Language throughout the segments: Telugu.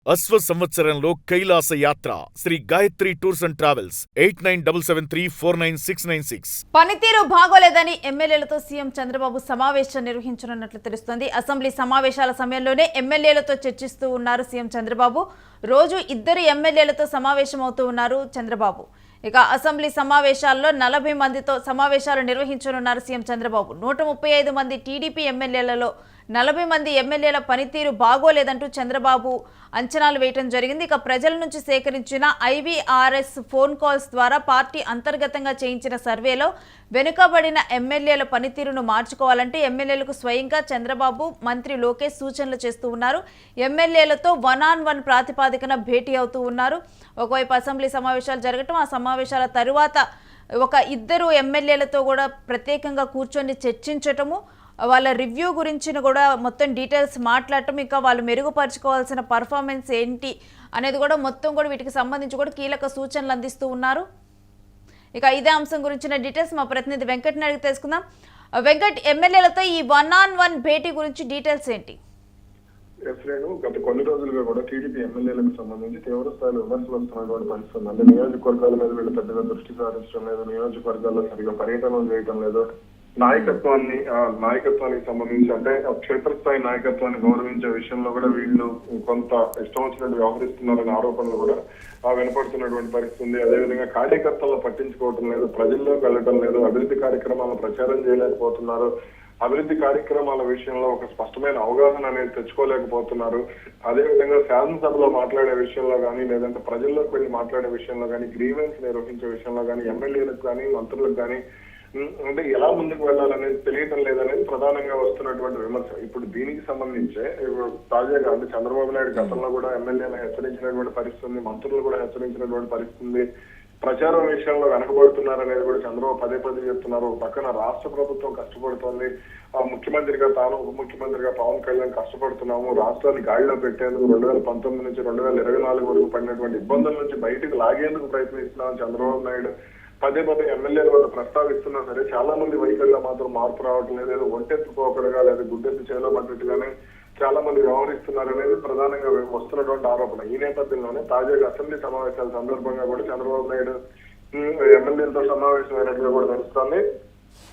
అశ్వ సంవత్సరంలో కైలాస యాత్ర Sri Gayatri tours and travels 8977349696. పనితీరు బాగోలేదని ఎమ్మెల్యేలతో సీఎం చంద్రబాబు సమావేశం నిర్వహించనున్నట్లు తెలుస్తోంది. అసెంబ్లీ సమావేశాల సమయంలోనే ఎమ్మెల్యేలతో చర్చిస్తూ ఉన్నారు సీఎం చంద్రబాబు. రోజు ఇద్దరు ఎమ్మెల్యేలతో సమావేశమవుతూ ఉన్నారు చంద్రబాబు. ఇక అసెంబ్లీ సమావేశాల్లో 40 మందితో సమావేశాలు నిర్వహించనున్నారు సీఎం చంద్రబాబు. 135 మంది టీడీపీ ఎమ్మెల్యేలలో 40 మంది ఎమ్మెల్యేల పనితీరు బాగోలేదంటూ చంద్రబాబు అంచనాలు వేయడం జరిగింది. ఇక ప్రజల నుంచి సేకరించిన ఐవీఆర్ఎస్ ఫోన్ కాల్స్ ద్వారా పార్టీ అంతర్గతంగా చేయించిన సర్వేలో వెనుకబడిన ఎమ్మెల్యేల పనితీరును మార్చుకోవాలంటే ఎమ్మెల్యేలకు స్వయంగా చంద్రబాబు, మంత్రి లోకేష్ సూచనలు చేస్తూ ఉన్నారు. ఎమ్మెల్యేలతో 1-on-1 ప్రాతిపాదికన భేటీ అవుతూ ఉన్నారు. ఒకవైపు అసెంబ్లీ సమావేశాలు జరగటం, ఆ సమావేశాల తరువాత ఒక ఇద్దరు ఎమ్మెల్యేలతో కూడా ప్రత్యేకంగా కూర్చొని చర్చించటము, వాళ్ళ రివ్యూ గురించి కూడా మొత్తం డీటెయిల్స్ మాట్లాడటం, ఇంకా వాళ్ళు మెరుగుపరచుకోవాల్సిన పర్ఫార్మెన్స్ ఏంటి అనేది కూడా మొత్తం కూడా వీటికి సంబంధించి కూడా కీలక సూచనలు అందిస్తూ ఉన్నారు. ఇక ఇదే అంశం గురించిన డీటెయిల్స్ మా ప్రతినిధి వెంకట్ని అడిగి తెలుసుకుందాం. వెంకట్, ఎమ్మెల్యేలతో ఈ 1-on-1 భేటీ గురించి డీటెయిల్స్ ఏంటి? గత కొన్ని రోజులుగా కూడా టీడీపీ ఎమ్మెల్యేలకు సంబంధించి తీవ్ర స్థాయిలో విమర్శలు వస్తున్నటువంటి పరిస్థితి. అంటే నియోజకవర్గాల మీద వీళ్ళు పెద్దగా దృష్టి సారించడం లేదు, నియోజకవర్గాల్లో సరిగా పర్యటనలు చేయడం లేదు, నాయకత్వానికి సంబంధించి అంటే క్షేత్రస్థాయి నాయకత్వాన్ని గౌరవించే విషయంలో కూడా వీళ్ళు కొంత ఇష్టం వచ్చినట్టు వ్యవహరిస్తున్నారనే ఆరోపణలు కూడా వినపడుతున్నటువంటి పరిస్థితి ఉంది. అదేవిధంగా కార్యకర్తలను పట్టించుకోవటం లేదు, ప్రజల్లోకి వెళ్ళటం లేదు, అభివృద్ధి కార్యక్రమాలను ప్రచారం చేయలేకపోతున్నారు, అభివృద్ధి కార్యక్రమాల విషయంలో ఒక స్పష్టమైన అవగాహన అనేది తెచ్చుకోలేకపోతున్నారు. అదేవిధంగా శాసనసభలో మాట్లాడే విషయంలో కానీ, లేదంటే ప్రజల్లోకి వెళ్ళి మాట్లాడే విషయంలో కానీ, గ్రీవెన్స్ నిర్వహించే విషయంలో కానీ, ఎమ్మెల్యేలకు కానీ, మంత్రులకు కానీ అంటే ఎలా ముందుకు వెళ్ళాలనేది తెలియటం లేదనేది ప్రధానంగా వస్తున్నటువంటి విమర్శ. ఇప్పుడు దీనికి సంబంధించే తాజాగా అంటే చంద్రబాబు నాయుడు గతంలో కూడా ఎమ్మెల్యేలను హెచ్చరించినటువంటి పరిస్థితి ఉంది, మంత్రులు కూడా హెచ్చరించినటువంటి పరిస్థితి ఉంది. ప్రచారం విషయంలో వెనకబడుతున్నారనేది కూడా చంద్రబాబు పదే చెప్తున్నారు. పక్కన రాష్ట్ర ప్రభుత్వం కష్టపడుతోంది, ముఖ్యమంత్రిగా తాను, ఉప ముఖ్యమంత్రిగా పవన్ కళ్యాణ్ కష్టపడుతున్నాము, రాష్ట్రాన్ని గాడిలో పెట్టేందుకు 2019 నుంచి 2024 వరకు పడినటువంటి ఇబ్బందుల నుంచి బయటకు లాగేందుకు ప్రయత్నిస్తున్నామని చంద్రబాబు నాయుడు పదే ఎమ్మెల్యేల వల్ల ప్రస్తావిస్తున్నా సరే చాలా మంది వైఖరిలో మాత్రం మార్పు రావటం లేదు. ఏదో ఒంటెత్తుకోకడుగా లేదా గుడ్డెత్తు చేలో పడ్డట్టుగానే చాలా మంది వ్యవహరిస్తున్నారనేది ప్రధానంగా వస్తున్నటువంటి ఆరోపణ. ఈ నేపథ్యంలోనే తాజాగా అసెంబ్లీ సమావేశాల సందర్భంగా కూడా చంద్రబాబు నాయుడు ఎమ్మెల్యేలతో సమావేశం అయినట్లుగా కూడా తెలుస్తోంది.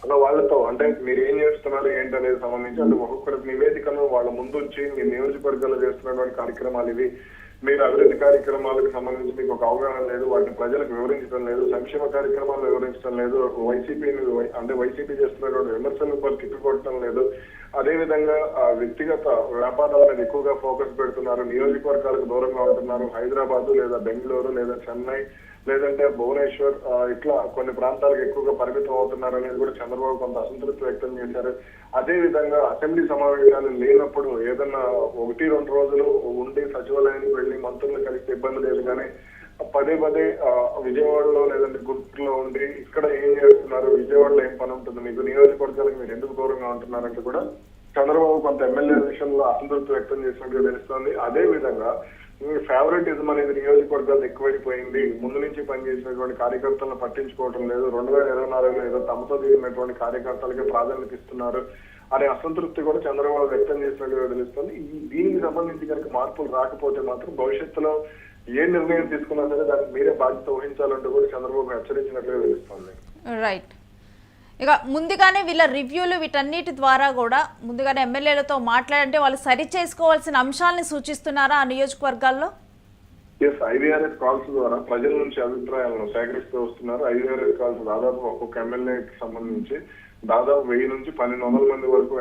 అలా వాళ్ళతో అంటే మీరు ఏం చేస్తున్నారు ఏంటనేది సంబంధించి అంటే ఒక్కొక్కరి నివేదికను వాళ్ళ ముందుంచి మీ నియోజకవర్గాల్లో చేస్తున్నటువంటి కార్యక్రమాలు ఇవి, మీరు అభివృద్ధి కార్యక్రమాలకు సంబంధించి మీకు ఒక అవగాహన లేదు, వాటిని ప్రజలకు వివరించడం లేదు, సంక్షేమ కార్యక్రమాలు వివరించడం లేదు, వైసీపీ చేస్తున్నటువంటి విమర్శలు తిప్పికొట్టడం లేదు, అదేవిధంగా వ్యక్తిగత వ్యాపారాల మీద ఎక్కువగా ఫోకస్ పెడుతున్నారు, నియోజకవర్గాలకు దూరంగా ఉంటున్నారు, హైదరాబాద్ లేదా బెంగళూరు లేదా చెన్నై లేదంటే భువనేశ్వర్ ఇట్లా కొన్ని ప్రాంతాలకు ఎక్కువగా పరిమితం అవుతున్నారు అనేది కూడా చంద్రబాబు కొంత అసంతృప్తి వ్యక్తం చేశారు. అదే విధంగా అసెంబ్లీ సమావేశాలు లేనప్పుడు ఏదన్నా 1-2 రోజులు ఉండి సచివాలయానికి వెళ్లి మంత్రులు కలిసి ఇబ్బంది లేదు, కానీ పదే విజయవాడలో లేదంటే గుంటూరులో ఉండి ఇక్కడ ఏం చేస్తున్నారు, విజయవాడలో ఏం పని ఉంటుంది, మీకు నియోజకవర్గాలకు మీరు ఎందుకు దూరంగా ఉంటున్నారంటే కూడా చంద్రబాబు కొంత ఎమ్మెల్యే విషయంలో అసంతృప్తి వ్యక్తం చేసినట్టు తెలుస్తోంది. అదే విధంగా ఫేవరెటిజం అనేది నియోజకవర్గాలు ఎక్కువైపోయింది, ముందు నుంచి పనిచేసినటువంటి కార్యకర్తలను పట్టించుకోవటం లేదు, 2024లో ఏదో తమతో దిగినటువంటి కార్యకర్తలకి ప్రాధాన్యత ఇస్తున్నారు అనే అసంతృప్తి కూడా చంద్రబాబు వ్యక్తం చేసినట్టుగా తెలుస్తుంది. దీనికి సంబంధించి కనుక మార్పులు రాకపోతే మాత్రం భవిష్యత్తులో ఏ నిర్ణయం తీసుకున్నా సరే దానికి మీరే బాధ్యత వహించాలంటూ కూడా చంద్రబాబు హెచ్చరించినట్లుగా తెలుస్తుంది. రైట్. ఇక ముందుగానే వీళ్ళ రివ్యూలు వీటన్నిటి ద్వారా కూడా ముందుగానే ఎమ్మెల్యేలతో మాట్లాడంటే వాళ్ళు సరి చేసుకోవాల్సిన అంశాలని సూచిస్తున్నారా ఆ నియోజకవర్గాల్లో? ఐవీఆర్ఎస్ కాల్స్ ద్వారా ప్రజల నుంచి అభిప్రాయాలను సేకరిస్తూ వస్తున్నారు. ఐవీఆర్ఎస్ కాల్స్ దాదాపు ఒక్కొక్క ఎమ్మెల్యేకి సంబంధించి దాదాపు 1000 నుంచి 1200 మంది వరకు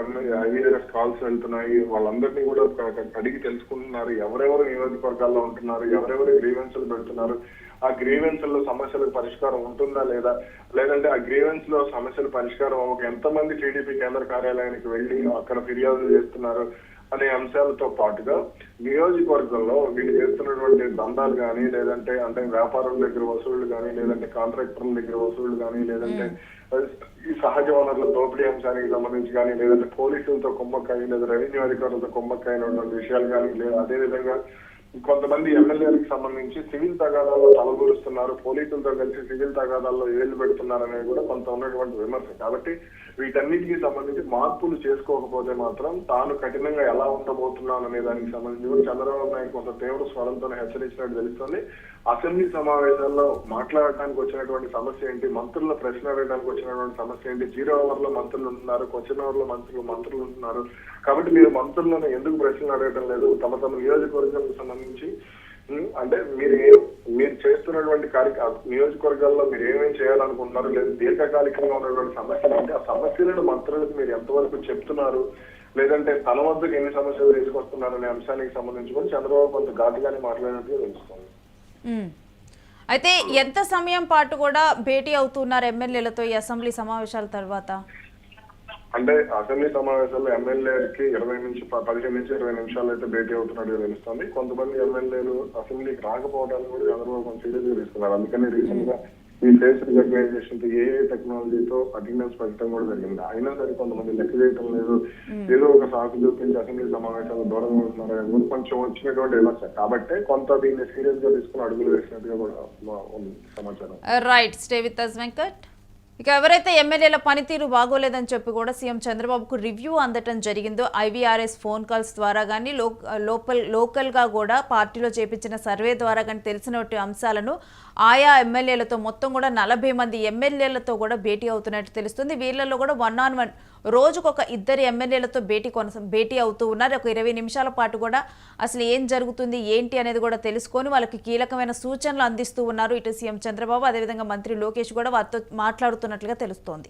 ఐవీఆర్ఎస్ కాల్స్ వెళ్తున్నాయి. వాళ్ళందరినీ కూడా అడిగి తెలుసుకుంటున్నారు ఎవరెవరు నియోజకవర్గాల్లో ఉంటున్నారు, ఎవరెవరు గ్రీవెన్స్లు పెడుతున్నారు, ఆ గ్రీవెన్స్ లో సమస్యలకు పరిష్కారం ఉంటుందా లేదా, లేదంటే ఆ గ్రీవెన్స్ లో సమస్యల పరిష్కారం ఎంతమంది టీడీపీ కేంద్ర కార్యాలయానికి వెళ్లి అక్కడ ఫిర్యాదులు చేస్తున్నారు అనే అంశాలతో పాటుగా నియోజకవర్గంలో వీళ్ళు చేస్తున్నటువంటి దందాలు కానీ, లేదంటే అంటే వ్యాపారుల దగ్గర వసూళ్లు కానీ, లేదంటే కాంట్రాక్టర్ల దగ్గర వసూళ్లు కానీ, లేదంటే ఈ సహజ వనరుల దోపిడీ అంశానికి సంబంధించి కానీ, లేదంటే పోలీసులతో కుమ్మక్కాయి లేదా రెవెన్యూ అధికారులతో కుమ్మక్కాయినటువంటి విషయాలు కానీ, లేదా అదేవిధంగా కొంతమంది ఎమ్మెల్యేలకు సంబంధించి సివిల్ తగాదాల్లో తలదూరుస్తున్నారు, పోలీసులతో కలిసి సివిల్ తగాదాల్లో ఏళ్లు పెడుతున్నారు అనేది కూడా కొంత ఉన్నటువంటి విమర్శ. కాబట్టి వీటన్నిటికీ సంబంధించి మార్పులు చేసుకోకపోతే మాత్రం తాను కఠినంగా ఎలా ఉండబోతున్నాను అనే దానికి సంబంధించి కూడా చంద్రబాబు నాయుడు కొంత తీవ్ర స్వరంతో హెచ్చరించినట్టు తెలుస్తుంది. అసెంబ్లీ సమావేశాల్లో మాట్లాడటానికి వచ్చినటువంటి సమస్య ఏంటి, మంత్రుల ప్రశ్న అడగడానికి వచ్చినటువంటి సమస్య ఏంటి, 0 అవర్ లో మంత్రులు ఉంటున్నారు, క్వశ్చన్ అవర్ లో మంత్రులు ఉంటున్నారు, కాబట్టి మీరు మంత్రులను ఎందుకు ప్రశ్నలు అడగడం లేదు, తమ నియోజకవర్గానికి సంబంధించి అంటే మీరు చేస్తున్నటువంటి నియోజకవర్గాల్లో మీరు ఏమేమి చేయాలనుకుంటున్నారు, లేదా దీర్ఘకాలికంగా ఉన్నటువంటి సమస్యలు అంటే ఆ సమస్యలను మంత్రులకు మీరు ఎంతవరకు చెప్తున్నారు, లేదంటే తన వద్దకు ఎన్ని సమస్యలు తీసుకొస్తున్నారు అనే అంశానికి సంబంధించి కూడా చంద్రబాబు కొంత ఘాటుగానే మాట్లాడినట్టుగా తెలుస్తుంది. అయితే ఎంత సమయం పాటు కూడా భేటీ అవుతున్నారు ఎమ్మెల్యేలతో ఈ అసెంబ్లీ సమావేశాల తర్వాత? అంటే అసెంబ్లీ సమావేశాల్లో ఎమ్మెల్యేకి 15 నుంచి 20 నిమిషాలు అయితే భేటీ అవుతున్నట్టుగా తెలుస్తుంది. కొంతమంది ఎమ్మెల్యేలు అసెంబ్లీకి రాకపోవడానికి కూడా చంద్రబాబు కొంచెం సీరియస్ గా తీసుకున్నారు. అందుకని రీసెంట్ గా ఈ ఫేస్ రికగ్నైజేషన్ ఏఏ టెక్నాలజీతో అటెండెన్స్ పెట్టడం కూడా జరిగింది. అయినా సరే కొంతమంది లెక్క చేయటం లేదు, ఏదో ఒక సాకు చూపించి అసెంబ్లీ సమావేశాలు దూరంగా ఉంటున్నారు కొంచెం వచ్చినటువంటి విమర్శ. కాబట్టి కొంత దీన్ని సీరియస్ గా తీసుకుని అడుగులు వేసినట్టుగా కూడా ఉంది సమాచారం. Right, stay with us Venkat. ఇక ఎవరైతే ఎమ్మెల్యేల పనితీరు బాగోలేదని చెప్పి కూడా సీఎం చంద్రబాబుకు రివ్యూ అందటం జరిగిందో IVRS ఫోన్ కాల్స్ ద్వారా కానీ లోకల్గా కూడా పార్టీలో చేపించిన సర్వే ద్వారా కానీ తెలిసినటువంటి అంశాలను ఆయా ఎమ్మెల్యేలతో మొత్తం కూడా 40 మంది ఎమ్మెల్యేలతో కూడా భేటీ అవుతున్నట్టు తెలుస్తుంది. వీళ్ళల్లో కూడా 1-on-1 రోజుకొక 2 ఎమ్మెల్యేలతో భేటీ అవుతూ ఉన్నారు. ఒక 20 నిమిషాల పాటు కూడా అసలు ఏం జరుగుతుంది ఏంటి అనేది కూడా తెలుసుకొని వాళ్ళకి కీలకమైన సూచనలు అందిస్తూ ఉన్నారు ఇటు సీఎం చంద్రబాబు, అదేవిధంగా మంత్రి లోకేష్ కూడా వారితో మాట్లాడుతున్నట్లుగా తెలుస్తోంది.